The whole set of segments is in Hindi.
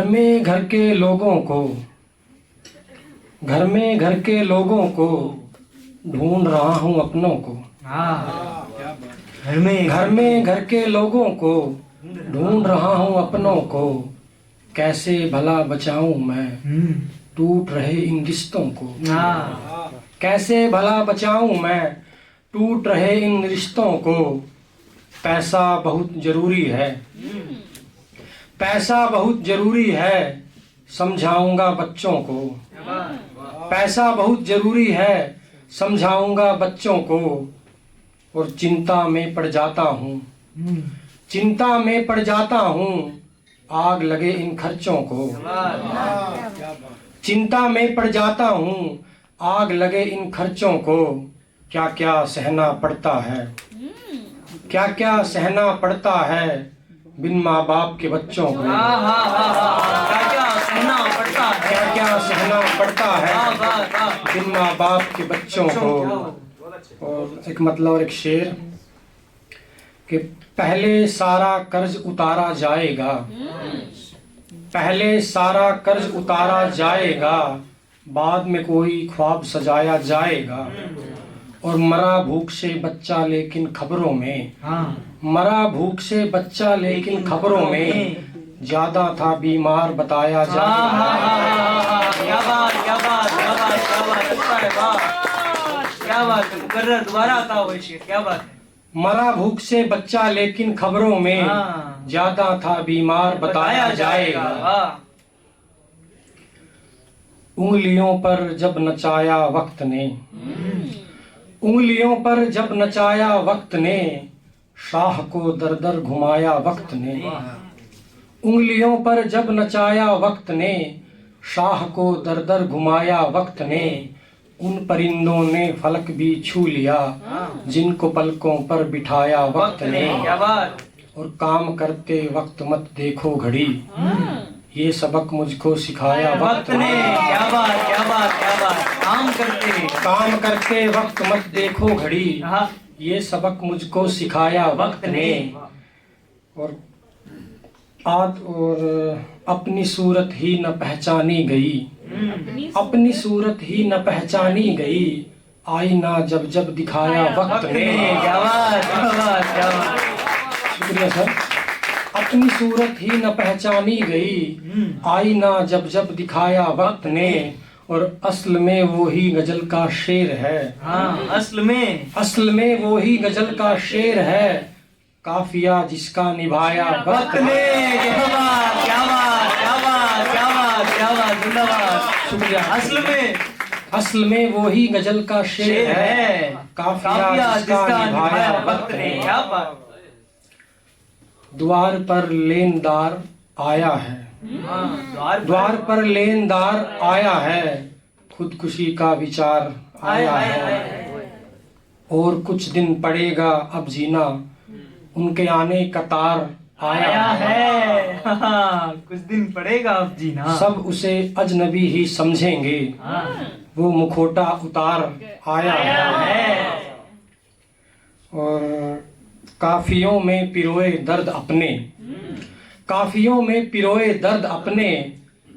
में घर के लोगों को, घर में घर के लोगों को ढूंढ रहा हूँ अपनों को। घर में घर के लोगों को ढूंढ रहा हूँ अपनों को। कैसे भला बचाऊं मैं टूट रहे इन रिश्तों को। कैसे भला बचाऊं मैं टूट रहे इन रिश्तों को। पैसा बहुत जरूरी है, पैसा बहुत जरूरी है, समझाऊंगा बच्चों को। पैसा बहुत जरूरी है, समझाऊंगा बच्चों को। और चिंता में पड़ जाता हूँ, चिंता में पड़ जाता हूँ, आग लगे इन खर्चों को। चिंता में पड़ जाता हूँ, आग लगे इन खर्चों को। क्या क्या सहना पड़ता है, क्या क्या सहना पड़ता है बिन माँ बाप के बच्चों को। क्या क्या सहना पड़ता है, क्या क्या सहना पड़ता है बिन माँ बाप के बच्चों को। और एक मतलब और एक शेर कि पहले सारा कर्ज उतारा जाएगा, पहले सारा कर्ज उतारा जाएगा, बाद में कोई ख्वाब सजाया जाएगा। और मरा भूख से बच्चा लेकिन खबरों में, मरा भूख से बच्चा लेकिन खबरों में, ज्यादा था बीमार बताया जाएगा। क्या बात क्या बात क्या बात क्या बात, अच्छा है, वाह क्या बात है, मुकर्रर दोबारा आता हो शेर, क्या बात है। मरा भूख से बच्चा लेकिन खबरों में, ज्यादा था बीमार बताया जाएगा। उंगलियों पर जब नचाया वक्त ने, उंगलियों पर जब नचाया वक्त ने, शाह को दर दर घुमाया वक्त ने। उंगलियों पर जब नचाया वक्त ने, शाह को दर दर घुमाया वक्त ने। उन परिंदों ने फलक भी छू लिया, जिनको पलकों पर बिठाया वक्त ने। और काम करते वक्त मत देखो घड़ी, ये सबक मुझको सिखाया वक्त ने। क्या बात क्या बात क्या बात, काम करते वक्त मत देखो घड़ी, ये सबक मुझको सिखाया वक्त ने। और अपनी सूरत ही न पहचानी गई, अपनी सूरत ही न पहचानी गई, आईना जब जब दिखाया वक्त ने। क्या बात क्या बात क्या बात, शुक्रिया सर। अपनी सूरत ही न पहचानी गई, आईना जब जब दिखाया वक्त ने। और असल में वो ही गजल का शेर है, असल में वो ही गजल का शेर है, काफिया जिसका निभाया वक्त ने। क्या बात क्या बात क्या बात क्या बात क्या बात, जिंदाबाद। शुक्रिया। असल में वो ही गजल का शेर है, काफिया जिसका निभाया वक्त ने। क्या बात। द्वार पर लेनदार आया है, द्वार पर लेनदार आया है, खुदकुशी का विचार आया है। और कुछ दिन पड़ेगा अब जीना, उनके आने का तार आया है। कुछ दिन पड़ेगा अब जीना, सब उसे अजनबी ही समझेंगे, वो मुखोटा उतार आया है। और काफियों में पिरोए दर्द अपने, काफियों में पिरोए दर्द अपने,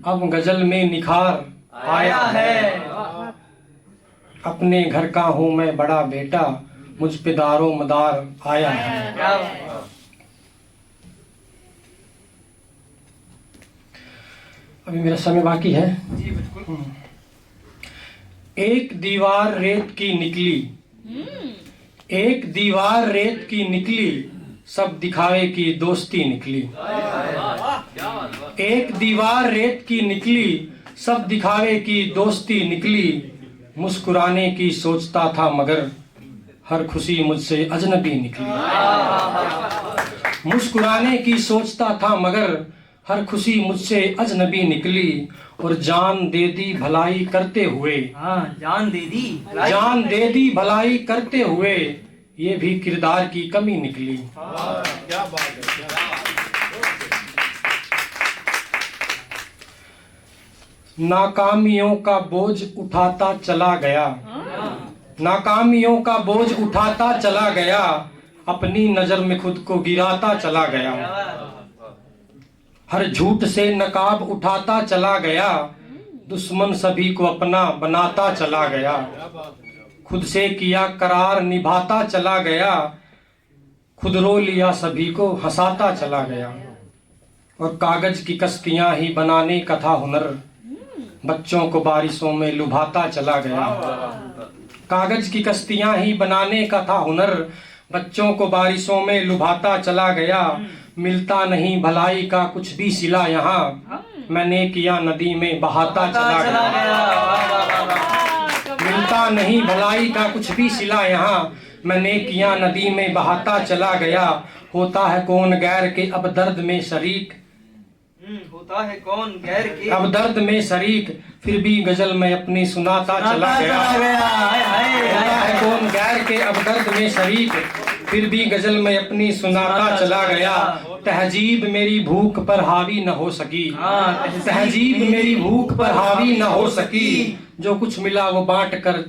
अब गजल में निखार आया है। अपने घर का हूँ मैं बड़ा बेटा, मुझ पे दारो मदार आया है। अभी मेरा समय बाकी है। जी बिल्कुल। एक दीवार रेत की निकली, एक दीवार रेत की निकली, सब दिखावे की दोस्ती निकली। एक दीवार रेत की निकली, सब दिखावे की दोस्ती निकली। मुस्कुराने की सोचता था मगर हर खुशी मुझसे अजनबी निकली। मुस्कुराने की सोचता था मगर हर खुशी मुझसे अजनबी निकली। और जान दे दी भलाई करते हुए, जान दे दी, जान दे दी भलाई करते हुए, ये भी किरदार की कमी निकली। क्या बात है, नाकामियों का बोझ उठाता चला गया, नाकामियों का बोझ उठाता चला गया, अपनी नजर में खुद को गिराता चला गया। हर झूठ से नकाब उठाता चला गया, दुश्मन सभी को अपना बनाता चला गया। खुद से किया करार निभाता चला गया, खुद रो लिया सभी को हंसाता चला गया। और कागज की कश्तियां ही बनाने का था हुनर, बच्चों को बारिशों में लुभाता चला गया। कागज की कश्तियां ही बनाने का था हुनर, बच्चों को बारिशों में लुभाता चला गया। मिलता नहीं भलाई का कुछ भी सिला यहाँ, मैंने किया नदी में बहाता चला गया। मिलता नहीं भलाई का कुछ भी सिला यहाँ, मैंने किया नदी में बहाता चला गया। होता है कौन गैर के अब दर्द में शरीक, होता है कौन गैर के अब दर्द में शरीक, फिर भी गजल में अपनी सुनाता चला गया। होता है कौन गैर के अब दर्द में शरीक, फिर भी गजल में अपनी सुनाता चला गया। तहजीब मेरी भूख पर हावी न हो सकी, तहजीब मेरी भूख पर हावी न हो सकी। जो कुछ मिला वो बांट कर,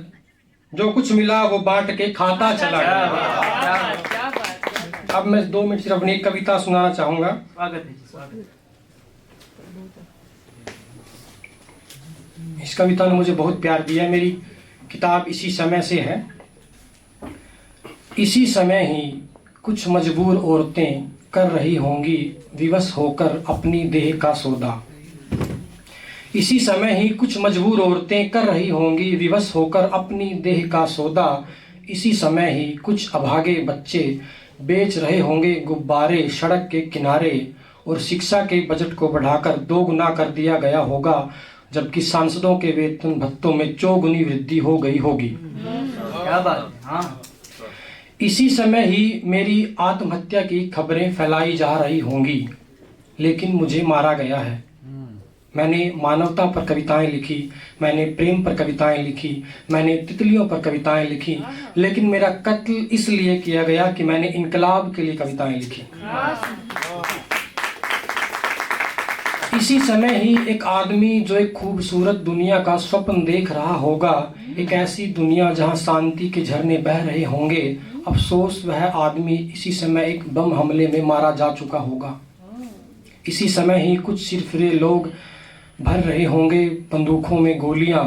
जो कुछ मिला वो बांट के खाता चला गया। अब मैं 2 मिनट सिर्फ अपनी एक कविता सुनाना चाहूंगा। स्वागत है, स्वागत। इस कविता ने मुझे बहुत प्यार दिया। मेरी किताब इसी समय से है। इसी समय ही कुछ मजबूर औरतें कर रही होंगी विवश होकर अपनी देह का सौदा। इसी समय ही कुछ मजबूर औरतें कर रही होंगी विवश होकर अपनी देह का सौदा। इसी समय ही कुछ अभागे बच्चे बेच रहे होंगे गुब्बारे सड़क के किनारे, और शिक्षा के बजट को बढ़ाकर 2 गुना कर दिया गया होगा, जबकि सांसदों के वेतन भत्तों में 4 गुनी वृद्धि हो गई होगी। क्या बात है। हाँ। इसी समय ही मेरी आत्महत्या की खबरें फैलाई जा रही होंगी, लेकिन मुझे मारा गया है। मैंने मानवता पर कविताएं लिखी, मैंने प्रेम पर कविताएं लिखी, मैंने तितलियों पर कविताएं लिखी, लेकिन मेरा कत्ल इसलिए किया गया कि मैंने इनकलाब के लिए कविताएं लिखी। इसी समय ही एक आदमी जो एक खूबसूरत दुनिया का स्वप्न देख रहा होगा, एक ऐसी दुनिया जहां शांति के झरने बह रहे होंगे, अफसोस वह आदमी इसी समय एक बम हमले में मारा जा चुका होगा। इसी समय ही कुछ सिरफिरे लोग भर रहे होंगे बंदूकों में गोलियां,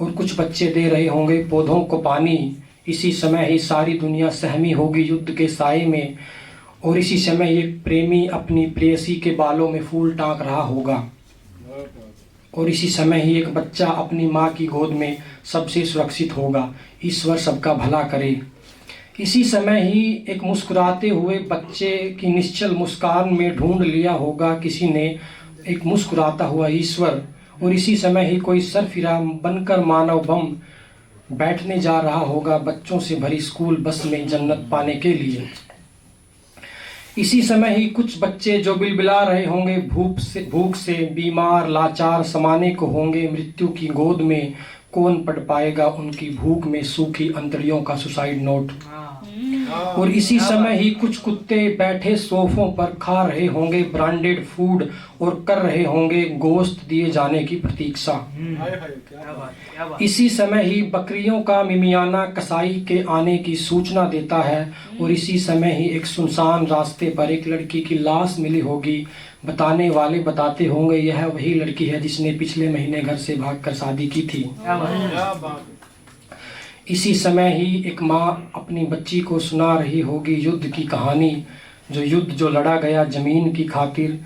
और कुछ बच्चे दे रहे होंगे पौधों को पानी। इसी समय ही सारी दुनिया सहमी होगी युद्ध के साए में, और इसी समय एक प्रेमी अपनी प्रेयसी के बालों में फूल टांक रहा होगा, और इसी समय ही एक बच्चा अपनी माँ की गोद में सबसे सुरक्षित होगा। ईश्वर सबका भला करे। इसी समय ही एक मुस्कुराते हुए बच्चे की निश्चल मुस्कान में ढूंढ लिया होगा किसी ने एक मुस्कुराता हुआ ईश्वर, और इसी समय ही कोई सरफिरा बनकर मानव बम बैठने जा रहा होगा बच्चों से भरी स्कूल बस में जन्नत पाने के लिए। इसी समय ही कुछ बच्चे जो बिलबिला रहे होंगे भूख से बीमार लाचार समाने को होंगे मृत्यु की गोद में, कौन पढ़ पाएगा उनकी भूख में सूखी अंतड़ियों का सुसाइड नोट। और इसी समय ही कुछ कुत्ते बैठे सोफों पर खा रहे होंगे ब्रांडेड फूड और कर रहे होंगे गोश्त दिए जाने की प्रतीक्षा। इसी समय ही बकरियों का मिमियाना कसाई के आने की सूचना देता है, और इसी समय ही एक सुनसान रास्ते पर एक लड़की की लाश मिली होगी। बताने वाले बताते होंगे यह वही लड़की है जिसने पिछले महीने घर से भागकर शादी की थी। इसी समय ही एक माँ अपनी बच्ची को सुना रही होगी युद्ध की कहानी, जो युद्ध जो लड़ा गया जमीन की खातिर,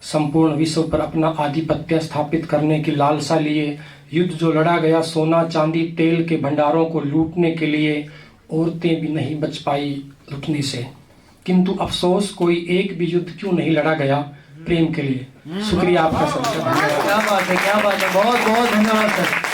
संपूर्ण विश्व पर अपना आधिपत्य स्थापित करने की लालसा लिए, युद्ध जो लड़ा गया सोना चांदी तेल के भंडारों को लूटने के लिए। औरतें भी नहीं बच पाई लुटने से, किंतु अफसोस कोई एक भी युद्ध क्यों नहीं लड़ा गया प्रेम के लिए। शुक्रिया आपका सबका। क्या बात है, क्या बात है, बहुत बहुत धन्यवाद सर।